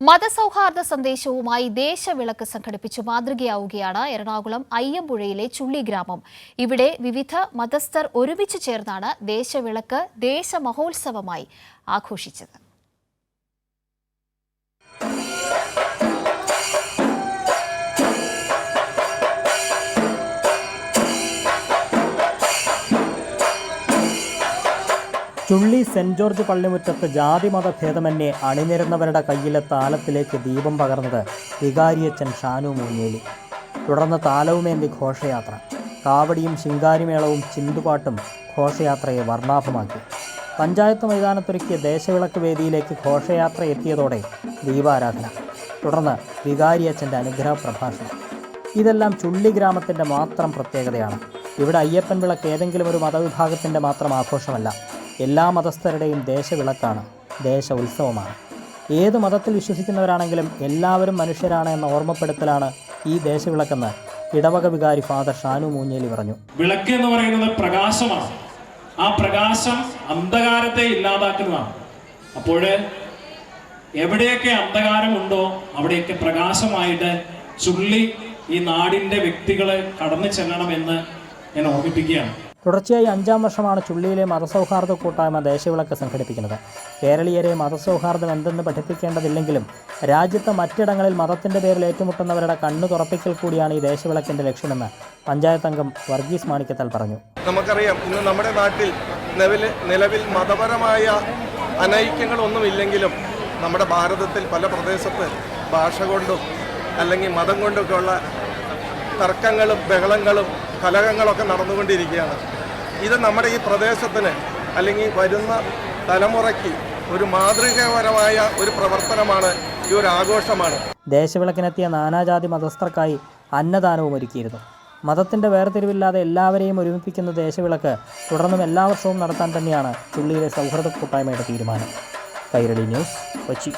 മതസൗഹാർദ്ദ സന്ദേശവുമായി ദേശവിളക്ക് സംഘടിപ്പിച്ചു മാതൃകയാവുകയാണ് എറണാകുളം അയ്യമ്പുഴയിലെ ചുള്ളി ഗ്രാമം. ഇവിടെ വിവിധ മതസ്ഥർ ഒരുമിച്ച് ചേർന്നാണ് ദേശവിളക്ക് ദേശമഹോത്സവമായി ആഘോഷിച്ചത്. ചുള്ളി സെന്റ് ജോർജ് പള്ളിമുറ്റത്ത് ജാതിമത ഭേദമന്യേ അണിനിരുന്നവരുടെ കയ്യിലെ താലത്തിലേക്ക് ദീപം പകർന്നത് വികാരിയച്ഛൻ ഷാനു മൂഞ്ഞേലി. തുടർന്ന് താലവുമേന്തി ഘോഷയാത്ര. കാവടിയും ശിങ്കാരിമേളവും ചിന്തുപാട്ടും ഘോഷയാത്രയെ വർണ്ണാഭമാക്കി. പഞ്ചായത്ത് മൈതാനത്തൊരുക്കിയ ദേശവിളക്ക് വേദിയിലേക്ക് ഘോഷയാത്ര എത്തിയതോടെ ദീപാരാധന. തുടർന്ന് വികാരിയച്ഛൻ്റെ അനുഗ്രഹ പ്രഭാഷണം. ഇതെല്ലാം ചുള്ളി ഗ്രാമത്തിൻ്റെ മാത്രം പ്രത്യേകതയാണ്. ഇവിടെ അയ്യപ്പൻ വിളക്ക് ഏതെങ്കിലും ഒരു മതവിഭാഗത്തിൻ്റെ മാത്രം ആഘോഷമല്ല. എല്ലാ മതസ്ഥരുടെയും ദേശവിളക്കാണ്, ദേശ ഉത്സവമാണ്. ഏത് മതത്തിൽ വിശ്വസിക്കുന്നവരാണെങ്കിലും എല്ലാവരും മനുഷ്യരാണ് എന്ന ഓർമ്മപ്പെടുത്തലാണ് ഈ ദേശവിളക്കെന്ന് ഇടവക വികാരി ഫാദർ ഷാനു മൂഞ്ഞേലി പറഞ്ഞു. വിളക്ക് എന്ന് പറയുന്നത് പ്രകാശമാണ്. ആ പ്രകാശം അന്ധകാരത്തെ ഇല്ലാതാക്കുന്നതാണ്. അപ്പോൾ എവിടെയൊക്കെ അന്ധകാരമുണ്ടോ അവിടെയൊക്കെ പ്രകാശമായിട്ട് ചുള്ളി ഈ നാടിൻ്റെ വ്യക്തികളെ കടന്നു ചെല്ലണമെന്ന് ഞാൻ ഓർമ്മിപ്പിക്കുകയാണ്. തുടർച്ചയായി 5-ാം വർഷമാണ് ചുള്ളിയിലെ മതസൗഹാർദ്ദ കൂട്ടായ്മ ദേശവിളക്ക് സംഘടിപ്പിക്കുന്നത്. കേരളീയരെ മതസൗഹാർദ്ദം എന്തെന്ന് പഠിപ്പിക്കേണ്ടതില്ലെങ്കിലും രാജ്യത്തെ മറ്റിടങ്ങളിൽ മതത്തിൻ്റെ പേരിൽ ഏറ്റുമുട്ടുന്നവരുടെ കണ്ണു തുറപ്പിക്കൽ കൂടിയാണ് ഈ ദേശവിളക്കിൻ്റെ ലക്ഷ്യമെന്ന് പഞ്ചായത്ത് അംഗം വർഗീസ് മാണിക്കത്താൽ പറഞ്ഞു. നമുക്കറിയാം, ഇന്ന് നമ്മുടെ നാട്ടിൽ നിലവിൽ മതപരമായ അനൈക്യങ്ങളൊന്നുമില്ലെങ്കിലും നമ്മുടെ ഭാരതത്തിൽ പല പ്രദേശത്ത് ഭാഷ കൊണ്ടും അല്ലെങ്കിൽ മതം കൊണ്ടൊക്കെയുള്ള തർക്കങ്ങളും ബഹളങ്ങളും കലഹങ്ങളൊക്കെ നടന്നുകൊണ്ടിരിക്കുകയാണ്. ഇത് നമ്മുടെ ഈ പ്രദേശത്തിന് അല്ലെങ്കിൽ വരുന്ന തലമുറയ്ക്ക് ഒരു മാതൃകാപരമായ ഒരു പ്രവർത്തനമാണ്, ഈ ഒരു ആഘോഷമാണ്. ദേശവിളക്കിനെത്തിയ നാനാജാതി മതസ്ഥർക്കായി അന്നദാനവും ഒരുക്കിയിരുന്നു. മതത്തിൻ്റെ വേർതിരിവില്ലാതെ എല്ലാവരെയും ഒരുമിപ്പിക്കുന്ന ദേശവിളക്ക് തുടർന്നും എല്ലാ വർഷവും നടത്താൻ തന്നെയാണ് ചുള്ളിയിലെ സൗഹൃദ കൂട്ടായ്മയുടെ തീരുമാനം. കൈരളി ന്യൂസ്, കൊച്ചി.